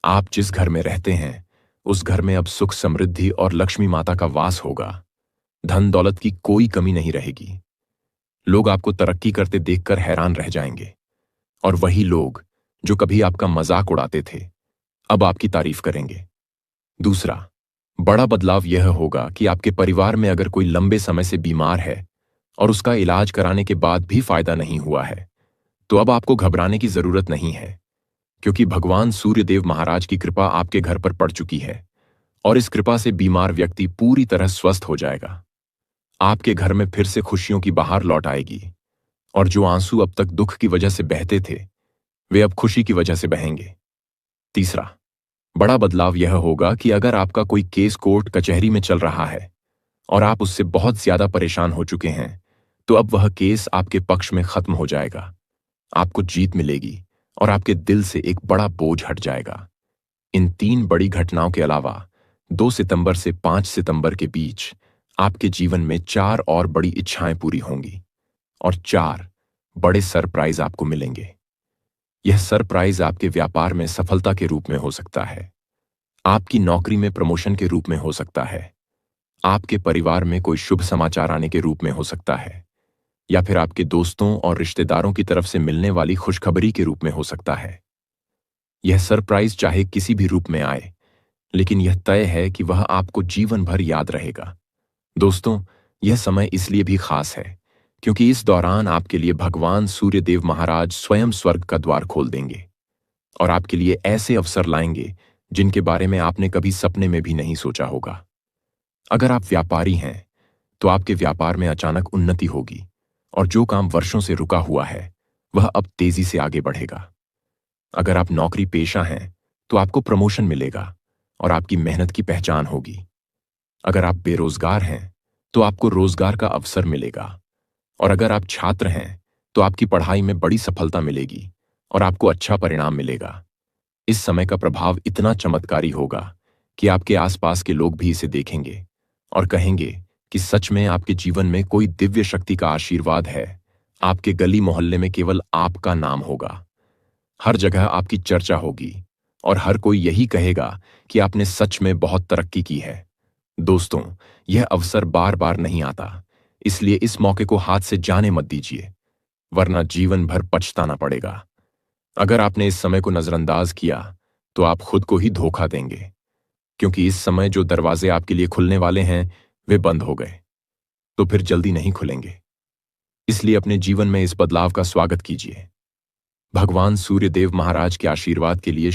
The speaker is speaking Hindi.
आप जिस घर में रहते हैं, उस घर में अब सुख समृद्धि और लक्ष्मी माता का वास होगा। धन दौलत की कोई कमी नहीं रहेगी। लोग आपको तरक्की करते देखकर हैरान रह जाएंगे। और वही लोग जो कभी आपका मजाक उड़ाते थे, अब आपकी तारीफ करेंगे। दूसरा बड़ा बदलाव यह होगा कि आपके परिवार में अगर कोई लंबे समय से बीमार है और उसका इलाज कराने के बाद भी फायदा नहीं हुआ है, तो अब आपको घबराने की जरूरत नहीं है, क्योंकि भगवान सूर्यदेव महाराज की कृपा आपके घर पर पड़ चुकी है और इस कृपा से बीमार व्यक्ति पूरी तरह स्वस्थ हो जाएगा। आपके घर में फिर से खुशियों की बहार लौट आएगी और जो आंसू अब तक दुख की वजह से बहते थे, वे अब खुशी की वजह से बहेंगे। तीसरा बड़ा बदलाव यह होगा कि अगर आपका कोई केस कोर्ट कचहरी में चल रहा है और आप उससे बहुत ज्यादा परेशान हो चुके हैं, तो अब वह केस आपके पक्ष में खत्म हो जाएगा। आपको जीत मिलेगी और आपके दिल से एक बड़ा बोझ हट जाएगा। इन तीन बड़ी घटनाओं के अलावा 2 सितंबर से 5 सितंबर के बीच आपके जीवन में 4 और बड़ी इच्छाएं पूरी होंगी और 4 बड़े सरप्राइज आपको मिलेंगे। यह सरप्राइज आपके व्यापार में सफलता के रूप में हो सकता है, आपकी नौकरी में प्रमोशन के रूप में हो सकता है, आपके परिवार में कोई शुभ समाचार आने के रूप में हो सकता है, या फिर आपके दोस्तों और रिश्तेदारों की तरफ से मिलने वाली खुशखबरी के रूप में हो सकता है। यह सरप्राइज चाहे किसी भी रूप में आए, लेकिन यह तय है कि वह आपको जीवन भर याद रहेगा। दोस्तों, यह समय इसलिए भी खास है क्योंकि इस दौरान आपके लिए भगवान सूर्यदेव महाराज स्वयं स्वर्ग का द्वार खोल देंगे और आपके लिए ऐसे अवसर लाएंगे जिनके बारे में आपने कभी सपने में भी नहीं सोचा होगा। अगर आप व्यापारी हैं, तो आपके व्यापार में अचानक उन्नति होगी और जो काम वर्षों से रुका हुआ है, वह अब तेजी से आगे बढ़ेगा। अगर आप नौकरी पेशा हैं, तो आपको प्रमोशन मिलेगा और आपकी मेहनत की पहचान होगी। अगर आप बेरोजगार हैं, तो आपको रोजगार का अवसर मिलेगा और अगर आप छात्र हैं, तो आपकी पढ़ाई में बड़ी सफलता मिलेगी और आपको अच्छा परिणाम मिलेगा। इस समय का प्रभाव इतना चमत्कारी होगा कि आपके आसपास के लोग भी इसे देखेंगे और कहेंगे कि सच में आपके जीवन में कोई दिव्य शक्ति का आशीर्वाद है। आपके गली मोहल्ले में केवल आपका नाम होगा, हर जगह आपकी चर्चा होगी और हर कोई यही कहेगा कि आपने सच में बहुत तरक्की की है। दोस्तों, यह अवसर बार बार नहीं आता, इसलिए इस मौके को हाथ से जाने मत दीजिए, वरना जीवन भर पछताना पड़ेगा। अगर आपने इस समय को नजरअंदाज किया, तो आप खुद को ही धोखा देंगे, क्योंकि इस समय जो दरवाजे आपके लिए खुलने वाले हैं, वे बंद हो गए, तो फिर जल्दी नहीं खुलेंगे। इसलिए अपने जीवन में इस बदलाव का स्वागत कीजिए। भगवान सूर्यदेव महाराज के आशीर्वाद के लिए